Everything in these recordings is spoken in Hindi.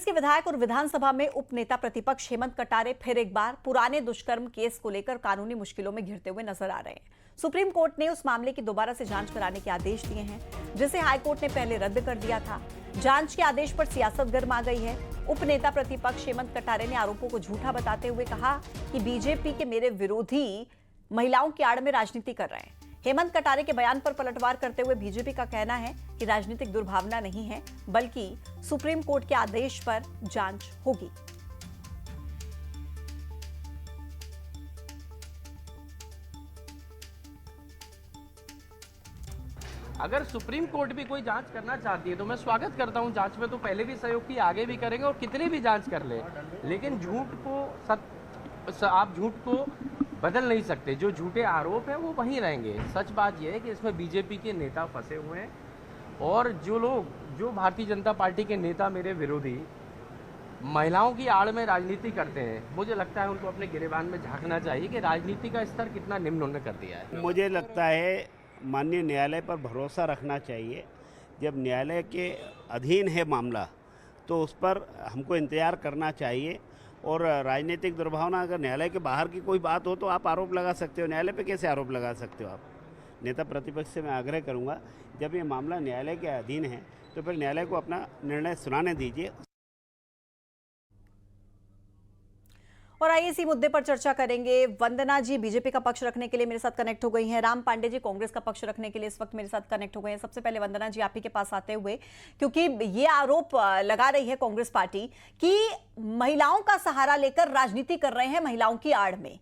कांग्रेस के विधायक और विधानसभा में उपनेता प्रतिपक्ष हेमंत कटारे फिर एक बार पुराने दुष्कर्म केस को लेकर कानूनी मुश्किलों में घिरते हुए नजर आ रहे हैं। सुप्रीम कोर्ट ने उस मामले की दोबारा से जांच कराने के आदेश दिए हैं, जिसे हाईकोर्ट ने पहले रद्द कर दिया था। जांच के आदेश पर सियासत गर्म आ गई है। उपनेता प्रतिपक्ष हेमंत कटारे ने आरोपों को झूठा बताते हुए कहा कि बीजेपी के मेरे विरोधी महिलाओं की आड़ में राजनीति कर रहे हैं। हेमंत कटारे के बयान पर पलटवार करते हुए बीजेपी का कहना है कि राजनीतिक दुर्भावना नहीं है, बल्कि सुप्रीम कोर्ट के आदेश पर जांच होगी। अगर सुप्रीम कोर्ट भी कोई जांच करना चाहती है तो मैं स्वागत करता हूं। जांच में तो पहले भी सहयोग की, आगे भी करेंगे और कितनी भी जांच कर ले, लेकिन आप झूठ को बदल नहीं सकते। जो झूठे आरोप हैं वो वहीं रहेंगे। सच बात यह है कि इसमें बीजेपी के नेता फंसे हुए हैं और जो भारतीय जनता पार्टी के नेता मेरे विरोधी महिलाओं की आड़ में राजनीति करते हैं, मुझे लगता है उनको अपने गिरेबान में झांकना चाहिए कि राजनीति का स्तर कितना निम्न उन्होंने कर दिया है। मुझे लगता है माननीय न्यायालय पर भरोसा रखना चाहिए। जब न्यायालय के अधीन है मामला तो उस पर हमको इंतजार करना चाहिए। और राजनीतिक दुर्भावना, अगर न्यायालय के बाहर की कोई बात हो तो आप आरोप लगा सकते हो, न्यायालय पे कैसे आरोप लगा सकते हो आप? नेता प्रतिपक्ष से मैं आग्रह करूंगा, जब ये मामला न्यायालय के अधीन है तो फिर न्यायालय को अपना निर्णय सुनाने दीजिए। और आइए इसी मुद्दे पर चर्चा करेंगे। वंदना जी बीजेपी का पक्ष रखने के लिए मेरे साथ कनेक्ट हो गई हैं। राम पांडे जी कांग्रेस का पक्ष रखने के लिए इस वक्त मेरे साथ कनेक्ट हो गए हैं। सबसे पहले वंदना जी आप ही के पास आते हुए, क्योंकि ये आरोप लगा रही है कांग्रेस पार्टी कि महिलाओं का सहारा लेकर राजनीति कर रहे हैं महिलाओं की आड़ में,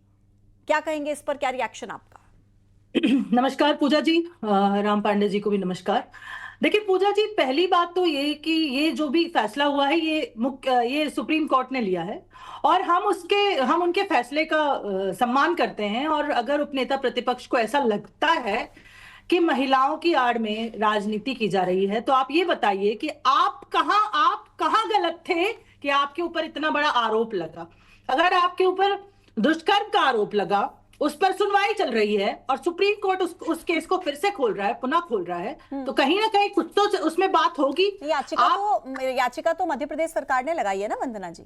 क्या कहेंगे इस पर? क्या रिएक्शन आपका? नमस्कार पूजा जी, राम पांडे जी को भी नमस्कार। देखिए पूजा जी, पहली बात तो ये कि ये जो भी फैसला हुआ है ये सुप्रीम कोर्ट ने लिया है और हम उनके फैसले का सम्मान करते हैं। और अगर उपनेता प्रतिपक्ष को ऐसा लगता है कि महिलाओं की आड़ में राजनीति की जा रही है तो आप ये बताइए कि आप कहां गलत थे कि आपके ऊपर इतना बड़ा आरोप लगा। अगर आपके ऊपर दुष्कर्म का आरोप लगा, उस पर सुनवाई चल रही है और सुप्रीम कोर्ट उस केस को फिर से खोल रहा है, पुनः खोल रहा है, तो कहीं ना कहीं कुछ तो उसमें बात होगी। याचिका तो मध्य प्रदेश सरकार ने लगाई है ना वंदना जी?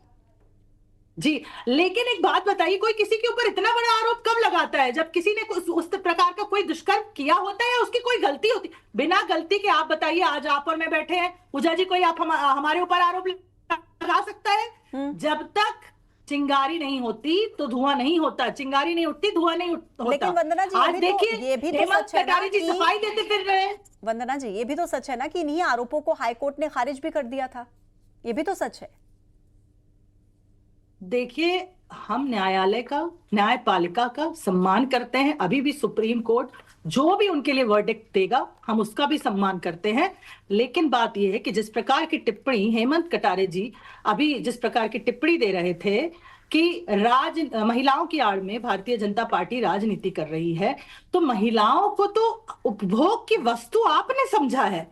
जी, लेकिन एक बात बताइए, कोई किसी के ऊपर इतना बड़ा आरोप कब लगाता है? जब किसी ने उस प्रकार का कोई दुष्कर्म किया होता है या उसकी कोई गलती होती? बिना गलती के आप बताइए, आज आप और मैं बैठे हैं पूजा जी, कोई आप हमारे ऊपर आरोप लगा सकता है? जब तक चिंगारी नहीं होती तो धुआं नहीं होता, चिंगारी नहीं उठती धुआं नहीं होता। लेकिन वंदना जी आज देखिए ये भी तो सच है ना जी सफाई देते फिर रहे हैं। वंदना जी ये भी तो सच है ना कि इन्हीं आरोपों को हाईकोर्ट ने खारिज भी कर दिया था, ये भी तो सच है। देखिए, हम न्यायपालिका का सम्मान करते हैं। अभी भी सुप्रीम कोर्ट जो भी उनके लिए वर्डिक्ट देगा हम उसका भी सम्मान करते हैं। लेकिन बात यह है कि जिस प्रकार की टिप्पणी हेमंत कटारे जी अभी जिस प्रकार की टिप्पणी दे रहे थे कि महिलाओं की आड़ में भारतीय जनता पार्टी राजनीति कर रही है, तो महिलाओं को तो उपभोग की वस्तु आपने समझा है।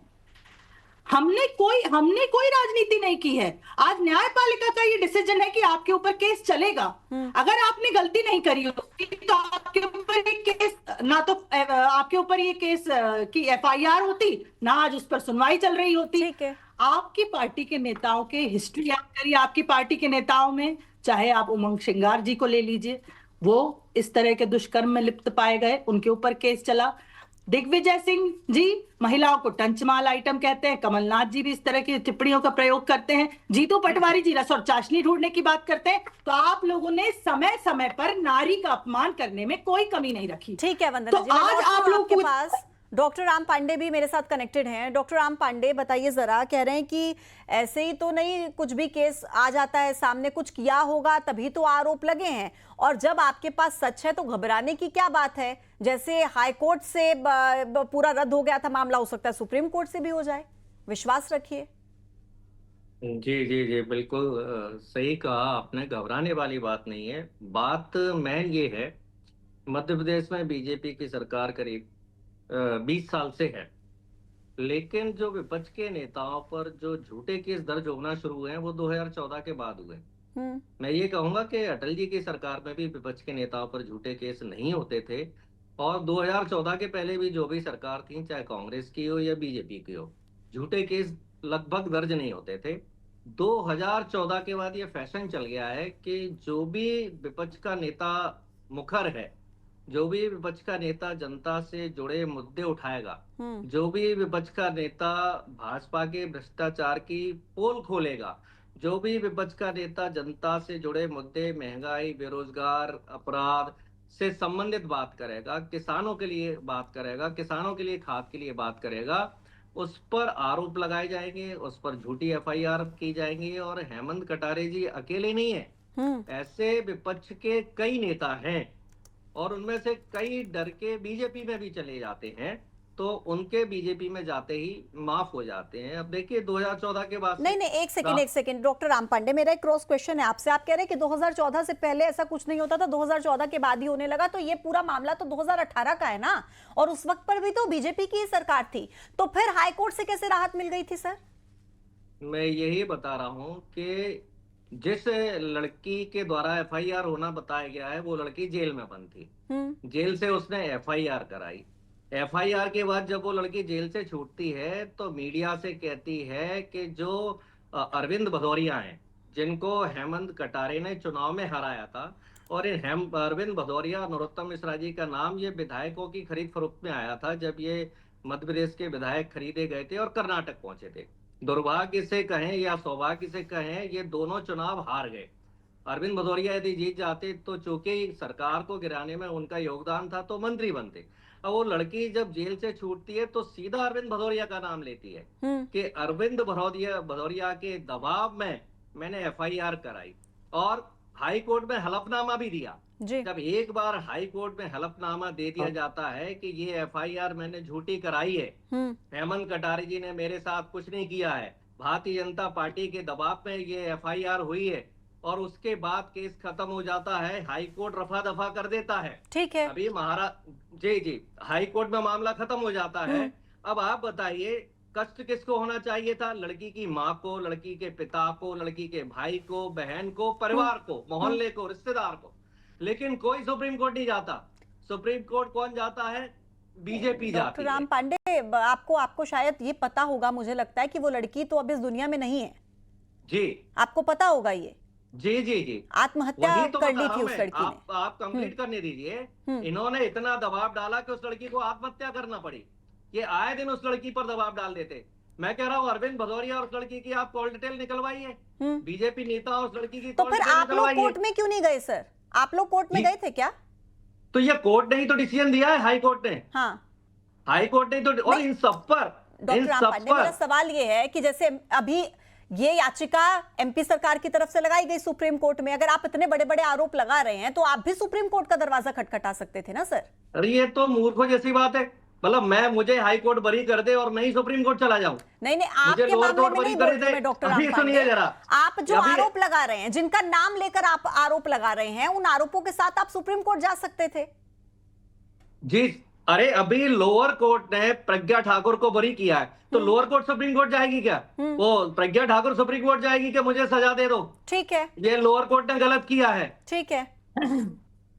हमने कोई राजनीति नहीं की है। आज न्यायपालिका का ये डिसीजन है कि आपके ऊपर केस चलेगा। अगर आपने गलती नहीं करी होती तो आपके ऊपर ये केस ना तो आपके ऊपर ये केस की एफआईआर होती, ना आज उस पर सुनवाई चल रही होती। ठीक है। आपकी पार्टी के नेताओं के हिस्ट्री याद करिए। आपकी पार्टी के नेताओं में चाहे आप उमंग श्रृंगार जी को ले लीजिए, वो इस तरह के दुष्कर्म में लिप्त पाए गए, उनके ऊपर केस चला। दिग्विजय सिंह जी महिलाओं को टंचमाल आइटम कहते हैं, कमलनाथ जी भी इस तरह की टिप्पणियों का प्रयोग करते हैं, जीतू पटवारी जी रसोर चाशनी ढूंढने की बात करते हैं। तो आप लोगों ने समय समय पर नारी का अपमान करने में कोई कमी नहीं रखी। ठीक है वंदना तो जी, आज आप लोग के पास डॉक्टर राम पांडे भी मेरे साथ कनेक्टेड हैं। डॉक्टर राम पांडे बताइए जरा, कह रहे हैं कि ऐसे ही तो नहीं कुछ भी केस आ जाता है सामने, कुछ किया होगा तभी तो आरोप लगे हैं, और जब आपके पास सच है तो घबराने की क्या बात है? जैसे हाईकोर्ट से पूरा रद्द हो गया था मामला, हो सकता है सुप्रीम कोर्ट से भी हो जाए, विश्वास रखिए। जी जी जी बिल्कुल सही कहा आपने, घबराने वाली बात नहीं है। बात मेन ये है, मध्य प्रदेश में बीजेपी की सरकार करीब 20 साल से है, लेकिन जो विपक्ष के नेताओं पर जो झूठे केस दर्ज होना शुरू हुए हैं वो 2014 के बाद हुए। मैं ये कहूंगा कि अटल जी की सरकार में भी विपक्ष के नेताओं पर झूठे केस नहीं होते थे, और 2014 के पहले भी जो भी सरकार थी, चाहे कांग्रेस की हो या बीजेपी की हो, झूठे केस लगभग दर्ज नहीं होते थे। 2014 के बाद ये फैशन चल गया है कि जो भी विपक्ष का नेता मुखर है, जो भी विपक्ष का नेता जनता से जुड़े मुद्दे उठाएगा, जो भी विपक्ष का नेता भाजपा के भ्रष्टाचार की पोल खोलेगा, जो भी विपक्ष का नेता जनता से जुड़े मुद्दे, महंगाई, बेरोजगार, अपराध से संबंधित बात करेगा, किसानों के लिए बात करेगा, किसानों के लिए खाद के लिए बात करेगा, उस पर आरोप लगाए जाएंगे, उस पर झूठी एफआईआर की जाएंगी। और हेमंत कटारे जी अकेले नहीं है, ऐसे विपक्ष के कई नेता हैं और उनमें से कई डर के बीजेपी में भी चले जाते हैं, तो उनके बीजेपी में जाते ही माफ हो जाते हैं। अब देखिए 2014 के बाद नहीं, एक सेकंड डॉक्टर राम पांडे, मेरा एक क्रॉस क्वेश्चन है आपसे। आप कह रहे हैं कि 2014 से पहले ऐसा कुछ नहीं होता था, 2014 के बाद ही होने लगा, तो ये पूरा मामला तो 2018 का है ना, और उस वक्त पर भी तो बीजेपी की ही सरकार थी, तो फिर हाईकोर्ट से कैसे राहत मिल गई थी सर? मैं यही बता रहा हूं कि जिस लड़की के द्वारा एफआईआर होना बताया गया है, वो लड़की जेल में बंद थी, जेल से उसने एफआईआर कराई। एफआईआर के बाद जब वो लड़की जेल से छूटती है तो मीडिया से कहती है कि जो अरविंद भदौरिया हैं, जिनको हेमंत कटारे ने चुनाव में हराया था, और इन अरविंद भदौरिया, नरोत्तम मिश्रा जी का नाम ये विधायकों की खरीद फरोख्त में आया था जब ये मध्य प्रदेश के विधायक खरीदे गए थे और कर्नाटक पहुंचे थे। दुर्भाग्य से कहें या सौभाग्य से कहें, ये दोनों चुनाव हार गए। अरविंद भदौरिया यदि जीत जाते तो चूंकि सरकार को गिराने में उनका योगदान था तो मंत्री बनते। अब वो लड़की जब जेल से छूटती है तो सीधा अरविंद भदौरिया का नाम लेती है कि अरविंद भदौरिया के दबाव में मैंने एफआईआर कराई, और हाई कोर्ट में हलफनामा भी दिया। जब एक बार हाई कोर्ट में हलफनामा दे दिया जाता है कि ये एफआईआर मैंने झूठी कराई है, हेमंत कटारे जी ने मेरे साथ कुछ नहीं किया है, भारतीय जनता पार्टी के दबाव में ये एफआईआर हुई है, और उसके बाद केस खत्म हो जाता है, हाई कोर्ट रफा दफा कर देता है। ठीक है, अभी जी हाई कोर्ट में मामला खत्म हो जाता है। अब आप बताइए कष्ट किसको होना चाहिए था? लड़की की माँ को, लड़की के पिता को, लड़की के भाई को, बहन को, परिवार को, मोहल्ले को, रिश्तेदार को। लेकिन कोई सुप्रीम कोर्ट नहीं जाता। सुप्रीम कोर्ट कौन जाता है? बीजेपी जाती है। डॉक्टर राम पांडे, आपको शायद ये पता होगा, मुझे लगता है कि वो लड़की तो अब इस दुनिया में नहीं है। जी, आपको पता होगा ये? जी आत्महत्या तो कर ली थी उस लड़की ने। आप कंप्लीट करने दीजिए। इन्होंने इतना दबाव डाला कि उस लड़की को आत्महत्या करना पड़ी। ये आए दिन उस लड़की पर दबाव डाल देते। मैं कह रहा हूँ अरविंद भदौरिया और उस लड़की की आप कॉल डिटेल निकलवाइए, बीजेपी नेता उस लड़की की तो फिर आप लोग कोर्ट में क्यों नहीं गए सर? आप लोग कोर्ट में गए थे क्या? तो ये कोर्ट ने ही तो डिसीजन दिया है, हाई कोर्ट ने। हाँ, हाई कोर्ट ने तो, और इन सब पर डॉक्टर राम पांडे, मेरा सवाल ये है कि जैसे अभी ये याचिका एमपी सरकार की तरफ से लगाई गई सुप्रीम कोर्ट में, अगर आप इतने बड़े बड़े आरोप लगा रहे हैं तो आप भी सुप्रीम कोर्ट का दरवाजा खटखटा सकते थे ना सर? अरे ये तो मूर्खों जैसी बात है। मतलब मुझे हाई कोर्ट बरी कर दे और मैं ही सुप्रीम कोर्ट चला जाऊं? नहीं, आपके मामले में नहीं बोल रही मैं डॉक्टर राम पांडे। सुनिए जरा, आप जो आरोप लगा रहे हैं, जिनका नाम लेकर आप आरोप लगा रहे हैं, उन आरोपों के साथ आप सुप्रीम कोर्ट जा सकते थे। जी, अरे अभी लोअर कोर्ट ने प्रज्ञा ठाकुर को बरी किया है, तो लोअर कोर्ट सुप्रीम कोर्ट जाएगी क्या? वो प्रज्ञा ठाकुर सुप्रीम कोर्ट जाएगी कि मुझे सजा दे दो? ठीक है, ये लोअर कोर्ट ने गलत किया है। ठीक है।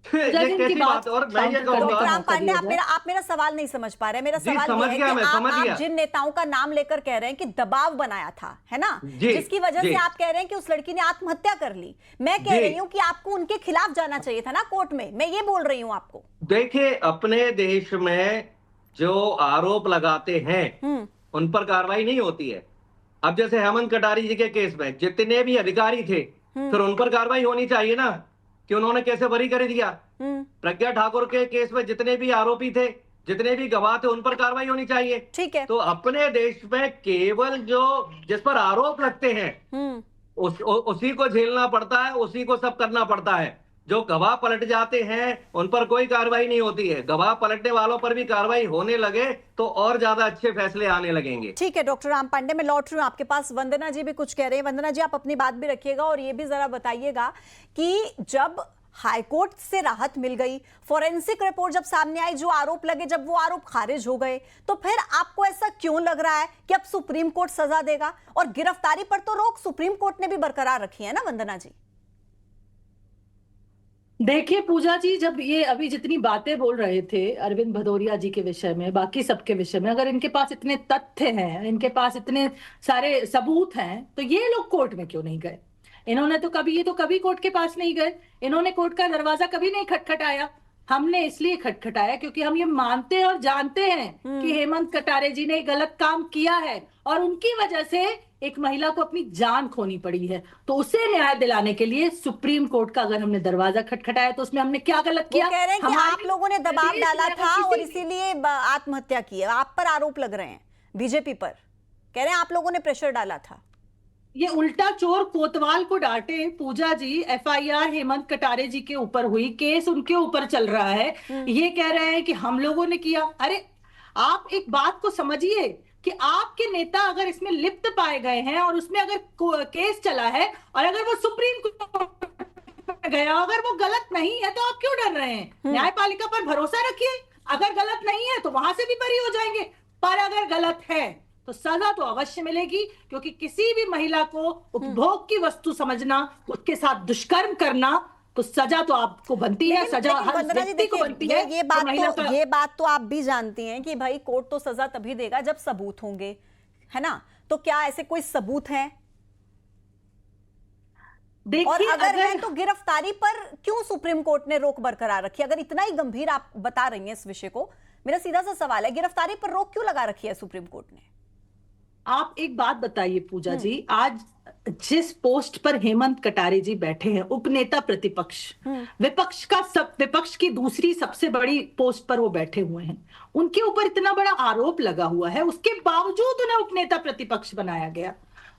ये कैसी बात? और मैं ये कहूंगा, राम पांडे, आप मेरा सवाल नहीं समझ पा रहे। मेरा सवाल ये है कि आप जिन नेताओं का नाम लेकर कह रहे हैं कि दबाव बनाया था, है ना, जिसकी वजह से आप कह रहे हैं कि उस लड़की ने आत्महत्या कर ली, मैं कह रही हूँ कि आपको उनके खिलाफ जाना चाहिए था ना कोर्ट में। मैं ये बोल रही हूँ आपको। देखिए, अपने देश में जो आरोप लगाते हैं उन पर कार्रवाई नहीं होती है। अब जैसे हेमंत कटारे जी के केस में जितने भी अधिकारी थे, फिर उन पर कार्रवाई होनी चाहिए ना कि उन्होंने कैसे बरी कर दिया। प्रज्ञा ठाकुर के केस में जितने भी आरोपी थे, जितने भी गवाह थे, उन पर कार्रवाई होनी चाहिए। ठीक है। तो अपने देश में केवल जो जिस पर आरोप लगते हैं उसी को झेलना पड़ता है, उसी को सब करना पड़ता है। जो गवाह पलट जाते हैं उन पर कोई कार्रवाई नहीं होती है। गवाह पलटने वालों पर भी कार्रवाई होने लगे तो और ज्यादा अच्छे फैसले आने लगेंगे। ठीक है डॉक्टर राम पांडे, मैं लौट रही हूँ आपके पास। वंदना जी भी कुछ कह रहे हैं। वंदना जी, आप अपनी बात भी रखिएगा और ये भी जरा बताइएगा कि जब हाईकोर्ट से राहत मिल गई, फोरेंसिक रिपोर्ट जब सामने आई, जो आरोप लगे जब वो आरोप खारिज हो गए, तो फिर आपको ऐसा क्यों लग रहा है कि अब सुप्रीम कोर्ट सजा देगा? और गिरफ्तारी पर तो रोक सुप्रीम कोर्ट ने भी बरकरार रखी है ना वंदना जी? देखिए पूजा जी, जब ये अभी जितनी बातें बोल रहे थे अरविंद भदौरिया जी के विषय में, बाकी सबके विषय में, अगर इनके पास इतने तथ्य हैं, इनके पास इतने सारे सबूत हैं, तो ये लोग कोर्ट में क्यों नहीं गए? इन्होंने तो कभी, ये तो कभी कोर्ट के पास नहीं गए, इन्होंने कोर्ट का दरवाजा कभी नहीं खटखटाया। हमने इसलिए खटखटाया क्योंकि हम ये मानते हैं और जानते हैं कि हेमंत कटारे जी ने गलत काम किया है और उनकी वजह से एक महिला को अपनी जान खोनी पड़ी है। तो उसे न्याय दिलाने के लिए सुप्रीम कोर्ट का अगर हमने दरवाजा खटखटाया तो उसमें हमने क्या गलत वो किया? कह रहे हैं कि हमारे आप लोगों ने दबाव प्रदेश डाला में था किसी और भी- इसीलिए आत्महत्या की है। आप पर आरोप लग रहे हैं, बीजेपी पर कह रहे हैं आप लोगों ने प्रेशर डाला था। ये उल्टा चोर कोतवाल को डांटे पूजा जी। एफआईआर हेमंत कटारे जी के ऊपर हुई, केस उनके ऊपर चल रहा है, ये कह रहे हैं कि हम लोगों ने किया। अरे आप एक बात को समझिए कि आपके नेता अगर इसमें लिप्त पाए गए हैं और उसमें अगर केस चला है और अगर वो सुप्रीम कोर्ट में गया, अगर वो गलत नहीं है तो आप क्यों डर रहे हैं? न्यायपालिका पर भरोसा रखिए, अगर गलत नहीं है तो वहां से भी बरी हो जाएंगे, पर अगर गलत है तो सजा तो अवश्य मिलेगी। क्योंकि किसी भी महिला को उपभोग की वस्तु समझना, उसके साथ दुष्कर्म करना, तो सजा तो आपको बनती है, सजा हर वंदना जी व्यक्ति को देखिए, बनती है। ये बात तो आप भी जानती हैं कि भाई कोर्ट तो सजा तभी देगा जब सबूत होंगे, है ना? तो क्या ऐसे कोई सबूत हैं? और देखिए अगर है तो गिरफ्तारी पर क्यों सुप्रीम कोर्ट ने रोक बरकरार रखी? अगर इतना ही गंभीर आप बता रही हैं इस विषय को, मेरा सीधा सा सवाल है, गिरफ्तारी पर रोक क्यों लगा रखी है सुप्रीम कोर्ट ने? आप एक बात बताइए पूजा जी, आज जिस पोस्ट पर हेमंत कटारे जी बैठे हैं, उपनेता प्रतिपक्ष, विपक्ष की दूसरी सबसे बड़ी पोस्ट पर वो बैठे हुए हैं, उनके ऊपर इतना बड़ा आरोप लगा हुआ है, उसके बावजूद उन्हें उपनेता प्रतिपक्ष बनाया गया।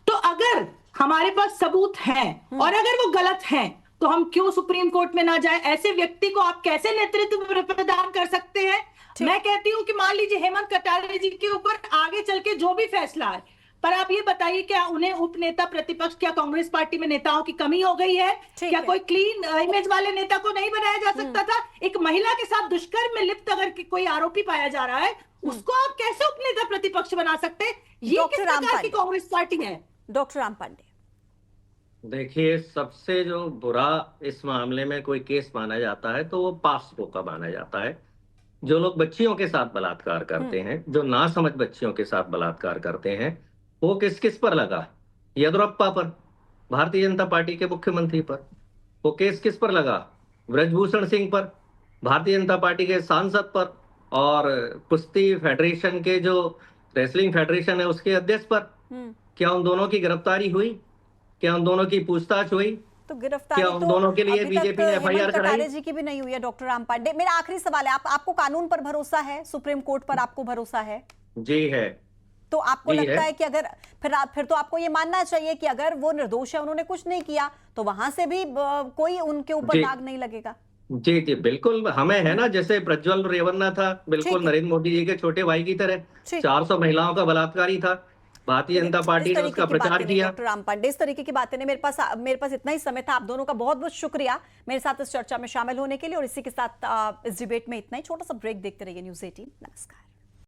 तो अगर हमारे पास सबूत हैं और अगर वो गलत हैं तो हम क्यों सुप्रीम कोर्ट में ना जाए? ऐसे व्यक्ति को आप कैसे नेतृत्व प्रदान कर सकते हैं? मैं कहती हूं कि मान लीजिए हेमंत कटारे जी के ऊपर आगे चल के जो भी फैसला है, पर आप ये बताइए क्या उन्हें उपनेता प्रतिपक्ष, क्या कांग्रेस पार्टी में नेताओं की कमी हो गई है? क्या कोई क्लीन इमेज वाले नेता को नहीं बनाया जा सकता था? एक महिला के साथ दुष्कर्म में लिप्त अगर कोई आरोपी पाया जा रहा है, उसको आप कैसे उपनेता प्रतिपक्ष बना सकते हैं? ये किस प्रकार की कांग्रेस पार्टी है? डॉक्टर राम पांडे, देखिए, सबसे जो बुरा इस मामले में कोई केस माना जाता है तो वो पास्को का माना जाता है। जो लोग बच्चियों के साथ बलात्कार करते हैं, जो नासमझ बच्चियों के साथ बलात्कार करते हैं, वो किस किस पर लगा? येदियुरप्पा पर, भारतीय जनता पार्टी के मुख्यमंत्री पर। वो केस किस पर लगा? ब्रजभूषण सिंह पर, भारतीय जनता पार्टी के सांसद पर, और कुश्ती फेडरेशन के जो रेसलिंग फेडरेशन है उसके अध्यक्ष पर। क्या उन दोनों की गिरफ्तारी हुई? क्या उन दोनों की पूछताछ हुई? तो गिरफ्तारी क्या उन तो दोनों के लिए अभी बीजेपी ने तक एफआईआर हेमंत कराई? कटारे जी की भी नहीं हुई है। डॉक्टर राम पांडे, मेरा आखिरी सवाल है, आपको कानून पर भरोसा है? सुप्रीम कोर्ट पर आपको भरोसा है? जी है। तो आपको जी लगता है है कि अगर फिर तो आपको ये मानना चाहिए कि अगर वो निर्दोष है, उन्होंने कुछ नहीं किया, तो वहां से भी कोई उनके ऊपर जी दाग नहीं लगेगा। जी जी बिल्कुल, हमें है ना, जैसे प्रज्वल रेवन्ना था, बिल्कुल ठीक है। नरेंद्र मोदी जी के छोटे भाई की तरह, ठीक। 400 महिलाओं का बलात्कारी था, भारतीय जनता पार्टी ने उसका प्रचार किया। डॉक्टर राम पांडे, इस तरीके की बातें ने मेरे पास इतना ही समय था। आप दोनों का बहुत बहुत शुक्रिया मेरे साथ इस चर्चा में शामिल होने के लिए। और इसी के साथ इस डिबेट में इतना ही। छोटा सा ब्रेक देखते रहिए न्यूज़ 18। नमस्कार।